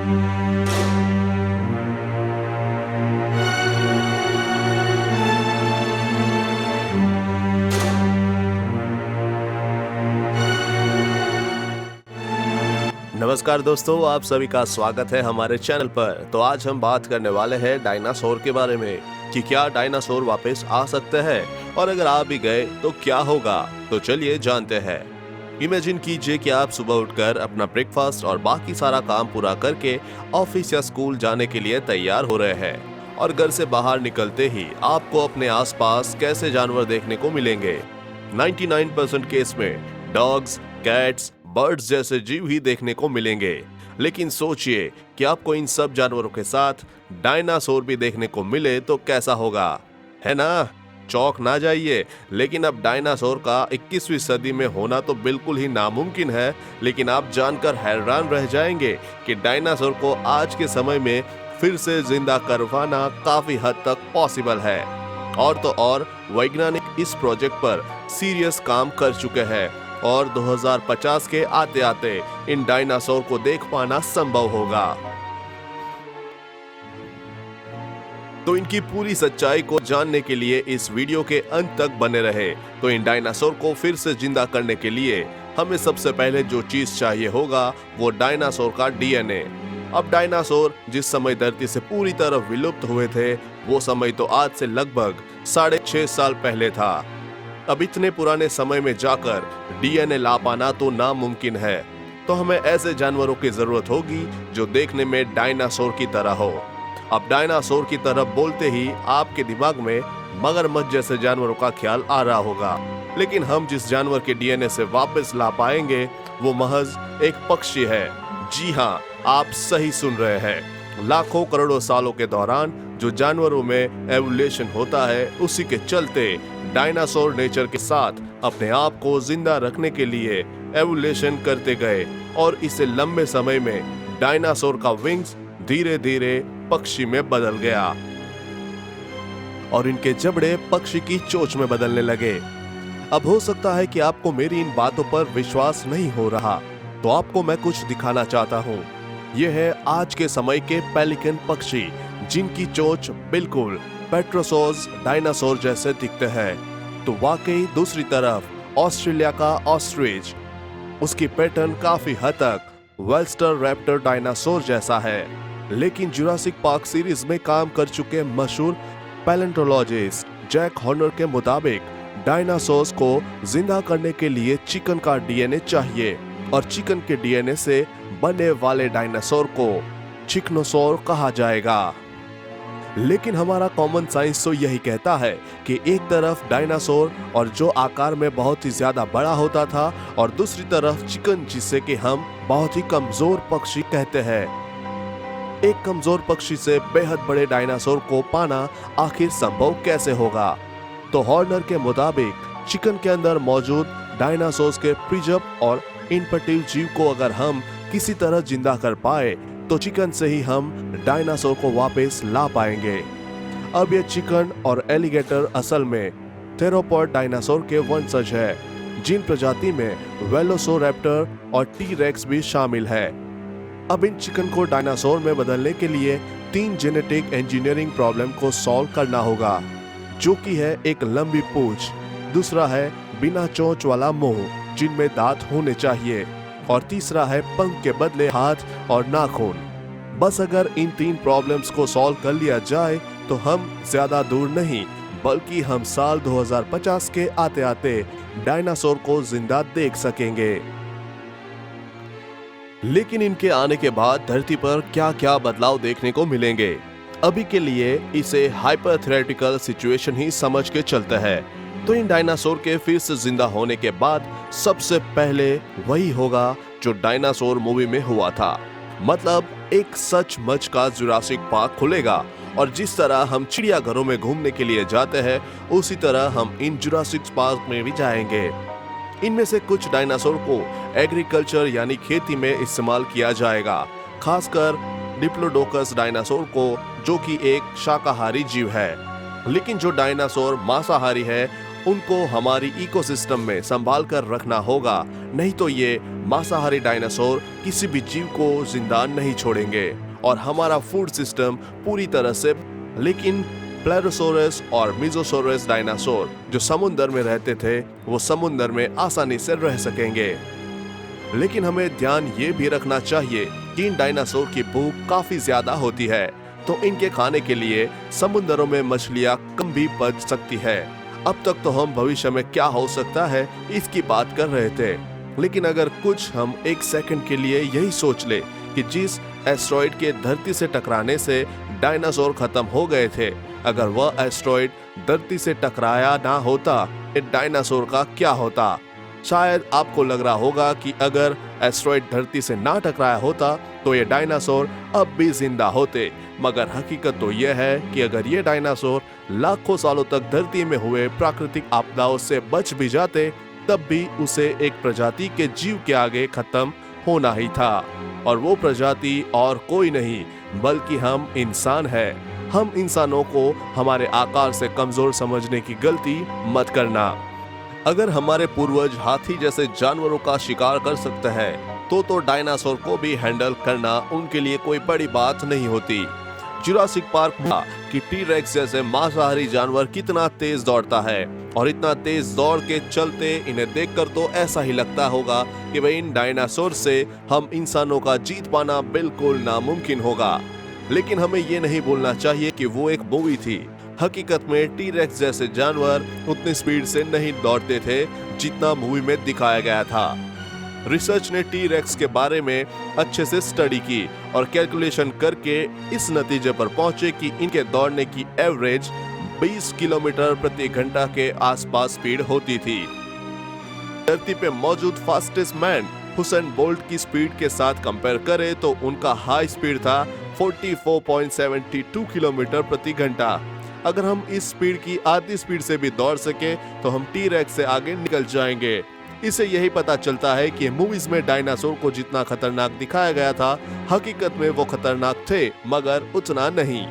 नमस्कार दोस्तों, आप सभी का स्वागत है हमारे चैनल पर। तो आज हम बात करने वाले हैं डायनासोर के बारे में कि क्या डायनासोर वापस आ सकते हैं और अगर आ भी गए तो क्या होगा। तो चलिए जानते हैं। इमेजिन कीजिए कि आप सुबह उठकर अपना ब्रेकफास्ट और बाकी सारा काम पूरा करके ऑफिस या स्कूल जाने के लिए तैयार हो रहे हैं और घर से बाहर निकलते ही आपको अपने आसपास कैसे जानवर देखने को मिलेंगे। 99% केस में डॉग्स, कैट्स, बर्ड्स जैसे जीव ही देखने को मिलेंगे। लेकिन सोचिए कि आपको इन सब जानवरों के साथ डायनासोर भी देखने को मिले तो कैसा होगा, है ना? चौंक ना जाइए, लेकिन अब डायनासोर का 21वीं सदी में होना तो बिल्कुल ही नामुमकिन है। लेकिन आप जानकर हैरान रह जाएंगे कि डायनासोर को आज के समय में फिर से जिंदा करवाना काफी हद तक पॉसिबल है। और तो और वैज्ञानिक इस प्रोजेक्ट पर सीरियस काम कर चुके हैं और 2050 के आते आते इन डायनासोर को देख पाना संभव होगा। तो इनकी पूरी सच्चाई को जानने के लिए इस वीडियो के अंत तक बने रहे। तो इन डायनासोर को फिर से जिंदा करने के लिए हमें सबसे पहले जो चीज चाहिए होगा वो डायनासोर का डीएनए। अब डायनासोर जिस समय धरती से पूरी तरह विलुप्त हुए थे वो समय तो आज से लगभग 6.5 साल पहले था। अब इतने पुराने समय में जाकर डीएनए ला पाना तो नामुमकिन है। तो हमें ऐसे जानवरों की जरूरत होगी जो देखने में डायनासोर की तरह हो। अब डायनासोर की तरह बोलते ही आपके दिमाग में मगरमच्छ जैसे जानवरों का ख्याल आ रहा होगा। लेकिन हम जिस जानवर के डीएनए से वापस ला पाएंगे वो महज एक पक्षी है। जी हाँ, आप सही सुन रहे हैं। लाखों करोड़ों सालों के दौरान जो जानवरों में एवोल्यूशन होता है उसी के चलते डायनासोर नेचर के साथ अपने आप को जिंदा रखने के लिए एवोल्यूशन करते गए और इसे लंबे समय में डायनासोर का विंग्स धीरे धीरे पक्षी में बदल गया और इनके जबड़े पक्षी की चोंच में बदलने लगे। अब हो सकता है कि आपको मेरी इन बातों पर विश्वास नहीं हो रहा, तो आपको मैं कुछ दिखाना चाहता हूँ। यह है आज के समय के पेलिकन पक्षी जिनकी चोंच बिल्कुल पेट्रोसोज डायनासोर जैसे दिखते हैं। तो वाकई दूसरी तरफ ऑस्ट्रेलिया का ऑस्ट्रिच, उसकी पैटर्न काफी हद तक वेल्स्टर रैप्टर डायनासोर जैसा है। लेकिन जुरासिक पार्क सीरीज में काम कर चुके मशहूर पैलेंटोलॉजिस्ट जैक हॉर्नर के मुताबिक डायनासोर्स को जिंदा करने के लिए चिकन का डीएनए चाहिए और चिकन के डीएनए से बने वाले डायनासोर को चिकनोसोर कहा जाएगा। लेकिन हमारा कॉमन साइंस तो यही कहता है कि एक तरफ डायनासोर और जो आकार में बहुत ही ज्यादा बड़ा होता था और दूसरी तरफ चिकन जिसे कि हम बहुत ही कमजोर पक्षी कहते हैं। एक कमजोर पक्षी से बेहद बड़े डायनासोर को पाना आखिर संभव कैसे होगा? तो हॉर्नर के मुताबिक चिकन के अंदर मौजूद डायनासोर्स के प्रिजप और इनपटिव जीव को अगर हम किसी तरह जिंदा कर पाए तो चिकन से ही हम डायनासोर को वापस ला पाएंगे। अब ये चिकन और एलिगेटर असल में थेरोपॉड डायनासोर के वंशज है, जिन प्रजाति में वेलोसिरैप्टर और टी रेक्स भी शामिल है। अब इन चिकन को डायनासोर में बदलने के लिए 3 जेनेटिक इंजीनियरिंग प्रॉब्लम को सॉल्व करना होगा, जो कि है एक लंबी पूंछ, दूसरा है बिना चोंच वाला मुंह जिनमें दांत होने चाहिए और तीसरा है पंख के बदले हाथ और नाखून। बस अगर इन 3 प्रॉब्लम्स को सॉल्व कर लिया जाए तो हम ज्यादा दूर नहीं बल्कि हम साल 2050 के आते आते डायनासोर को जिंदा देख सकेंगे। लेकिन इनके आने के बाद धरती पर क्या क्या बदलाव देखने को मिलेंगे, अभी के लिए इसे हाइपोथेटिकल सिचुएशन ही समझ के चलते हैं। तो इन डायनासोर के फिर से जिंदा होने के बाद सबसे पहले वही होगा जो डायनासोर मूवी में हुआ था। मतलब एक सचमुच का जुरासिक पार्क खुलेगा और जिस तरह हम चिड़ियाघरों में घूमने के लिए जाते हैं उसी तरह हम इन जुरासिक पार्क में भी जाएंगे। इनमें से कुछ डायनासोर को एग्रीकल्चर यानी खेती में इस्तेमाल किया जाएगा, खासकर डिप्लोडोकस डायनासोर को, जो कि एक शाकाहारी जीव है। लेकिन जो डायनासोर मांसाहारी है उनको हमारी इकोसिस्टम में संभाल कर रखना होगा, नहीं तो ये मांसाहारी डायनासोर किसी भी जीव को जिंदा नहीं छोड़ेंगे और हमारा फूड सिस्टम पूरी तरह से। लेकिन प्लेरोसोरस और मिजोसोरस डायनासोर जो समुद्र में रहते थे वो समुद्र में आसानी से रह सकेंगे। लेकिन हमें ध्यान ये भी रखना चाहिए कि इन डायनासोर की भूख काफी ज्यादा होती है, तो इनके खाने के लिए समुद्रों में मछलियां कम भी बच सकती है। अब तक तो हम भविष्य में क्या हो सकता है इसकी बात कर रहे थे, लेकिन अगर कुछ हम एक सेकंड के लिए यही सोच ले कि जिस एस्ट्रॉइड के धरती से टकराने से डायनासोर खत्म हो गए थे, अगर वह एस्ट्रॉइड धरती से टकराया ना होता, डायनासोर का क्या होता। शायद आपको लग रहा होगा कि अगर एस्ट्रॉइड धरती से ना टकराया होता तो ये डायनासोर अब भी जिंदा होते, मगर हकीकत तो यह है कि अगर ये डायनासोर लाखों सालों तक धरती में हुए प्राकृतिक आपदाओं से बच भी जाते, तब भी उसे एक प्रजाति के जीव के आगे खत्म होना ही था, और वो प्रजाति और कोई नहीं बल्कि हम इंसान हैं। हम इंसानों को हमारे आकार से कमजोर समझने की गलती मत करना। अगर हमारे पूर्वज हाथी जैसे जानवरों का शिकार कर सकते हैं, तो डायनासोर को भी हैंडल करना उनके लिए कोई बड़ी बात नहीं होती। जुरासिक पार्क में कि टी-रेक्स जैसे मांसाहारी जानवर कितना तेज दौड़ता है, और इतना तेज दौड़ के चलते इन्हें देखकर तो ऐसा ही लगता होगा कि भाई इन डायनासोर से हम इंसानों का जीत पाना बिल्कुल नामुमकिन होगा। लेकिन हमें ये नहीं बोलना चाहिए कि वो एक मूवी थी। हकीकत में टी-रेक्स जैसे जानवर उतनी स्पीड से नहीं दौड़ते थे जितना मूवी में दिखाया गया था। रिसर्च ने टी-रेक्स के बारे में अच्छे से स्टडी की और कैलकुलेशन करके इस नतीजे पर पहुंचे कि इनके दौड़ने की एवरेज 20 किलोमीटर प्रति घंटा के आसपास स्पीड होती थी। धरती पे मौजूद फास्टेस्ट मैन हुसैन बोल्ट की स्पीड के साथ कंपेयर करें तो उनका हाई स्पीड था 44.72 किलोमीटर प्रति घंटा। अगर हम इस स्पीड की आधी स्पीड से भी दौड़ सके तो हम टी-रेक्स से आगे निकल जाएंगे। इससे यही पता चलता है कि मूवीज में डायनासोर को जितना खतरनाक दिखाया गया था, हकीकत में वो खतरनाक थे मगर उतना नहीं।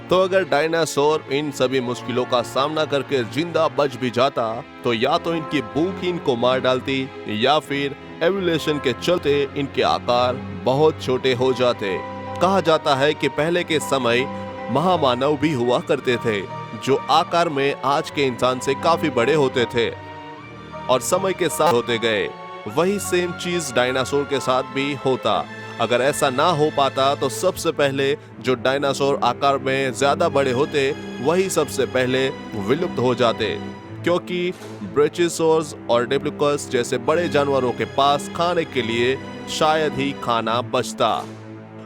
तो अगर डायनासोर इन सभी मुश्किलों का सामना करके जिंदा बच भी जाता, तो या तो इनकी भूख इनको मार डालती या फिर एवोल्यूशन के चलते इनके आकार बहुत छोटे हो जाते। कहा जाता है कि पहले के समय महामानव भी हुआ करते थे जो आकार में आज के इंसान से काफी बड़े होते थे और समय के साथ होते गए। वही सेम चीज डायनासोर के साथ भी होता। अगर ऐसा ना हो पाता तो सबसे पहले जो डायनासोर आकार में ज्यादा बड़े होते वही सबसे पहले विलुप्त हो जाते, क्योंकि ब्रेचियोसॉर्स और डिप्लुकस जैसे बड़े जानवरों के पास खाने के लिए शायद ही खाना बचता।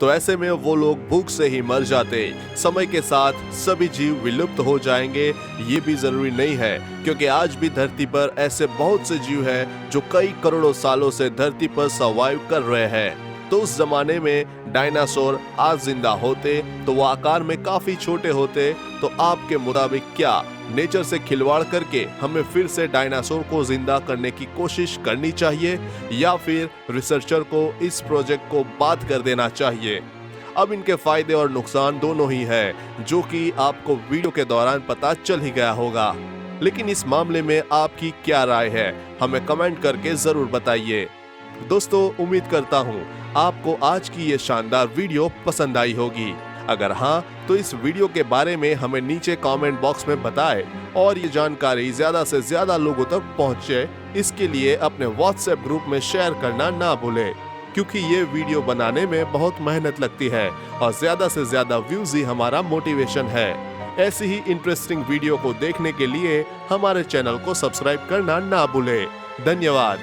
तो ऐसे में वो लोग भूख से ही मर जाते। समय के साथ सभी जीव विलुप्त हो जाएंगे ये भी जरूरी नहीं है, क्योंकि आज भी धरती पर ऐसे बहुत से जीव हैं जो कई करोड़ों सालों से धरती पर सर्वाइव कर रहे हैं। तो उस जमाने में डायनासोर आज जिंदा होते तो वो आकार में काफी छोटे होते। तो आपके मुताबिक क्या नेचर से खिलवाड़ करके हमें फिर से डायनासोर को जिंदा करने की कोशिश करनी चाहिए, या फिर रिसर्चर को इस प्रोजेक्ट को बात कर देना चाहिए? अब इनके फायदे और नुकसान दोनों ही है, जो कि आपको वीडियो के दौरान पता चल ही गया होगा। लेकिन इस मामले में आपकी क्या राय है, हमें कमेंट करके जरूर बताइए। दोस्तों, उम्मीद करता हूँ आपको आज की ये शानदार वीडियो पसंद आई होगी। अगर हाँ तो इस वीडियो के बारे में हमें नीचे कमेंट बॉक्स में बताएं और ये जानकारी ज्यादा से ज्यादा लोगों तक पहुंचे, इसके लिए अपने व्हाट्सएप ग्रुप में शेयर करना ना भूलें, क्योंकि ये वीडियो बनाने में बहुत मेहनत लगती है और ज्यादा से ज्यादा व्यूज ही हमारा मोटिवेशन है। ऐसी ही इंटरेस्टिंग वीडियो को देखने के लिए हमारे चैनल को सब्सक्राइब करना ना भूलें। धन्यवाद।